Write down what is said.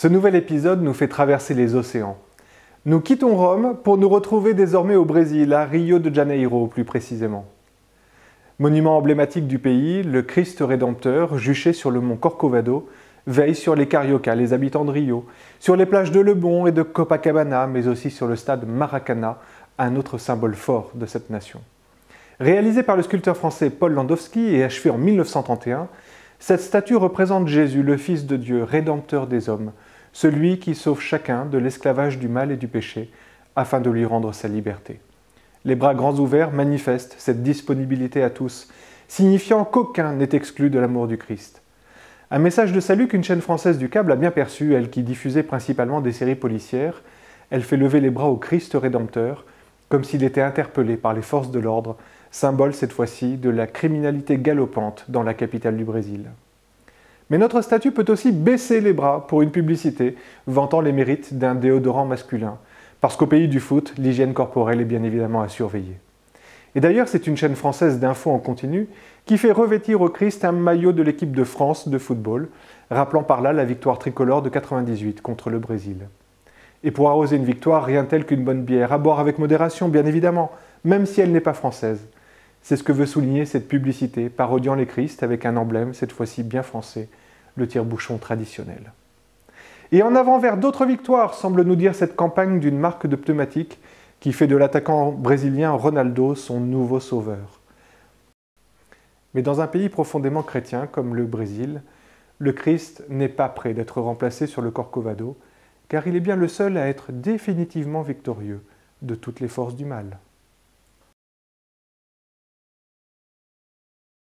Ce nouvel épisode nous fait traverser les océans. Nous quittons Rome pour nous retrouver désormais au Brésil, à Rio de Janeiro plus précisément. Monument emblématique du pays, le Christ Rédempteur, juché sur le mont Corcovado, veille sur les cariocas, les habitants de Rio, sur les plages de Lebon et de Copacabana, mais aussi sur le stade Maracanã, un autre symbole fort de cette nation. Réalisée par le sculpteur français Paul Landowski et achevée en 1931, cette statue représente Jésus, le Fils de Dieu, Rédempteur des hommes, celui qui sauve chacun de l'esclavage du mal et du péché, afin de lui rendre sa liberté. Les bras grands ouverts manifestent cette disponibilité à tous, signifiant qu'aucun n'est exclu de l'amour du Christ. Un message de salut qu'une chaîne française du câble a bien perçu, elle qui diffusait principalement des séries policières. Elle fait lever les bras au Christ Rédempteur, comme s'il était interpellé par les forces de l'ordre, symbole cette fois-ci de la criminalité galopante dans la capitale du Brésil. Mais notre statue peut aussi baisser les bras pour une publicité vantant les mérites d'un déodorant masculin, parce qu'au pays du foot, l'hygiène corporelle est bien évidemment à surveiller. Et d'ailleurs, c'est une chaîne française d'infos en continu qui fait revêtir au Christ un maillot de l'équipe de France de football, rappelant par là la victoire tricolore de 98 contre le Brésil. Et pour arroser une victoire, rien tel qu'une bonne bière, à boire avec modération bien évidemment, même si elle n'est pas française. C'est ce que veut souligner cette publicité, parodiant les Christ avec un emblème, cette fois-ci bien français, le tire-bouchon traditionnel. Et en avant vers d'autres victoires, semble nous dire cette campagne d'une marque de pneumatiques qui fait de l'attaquant brésilien Ronaldo son nouveau sauveur. Mais dans un pays profondément chrétien comme le Brésil, le Christ n'est pas prêt d'être remplacé sur le Corcovado, car il est bien le seul à être définitivement victorieux de toutes les forces du mal.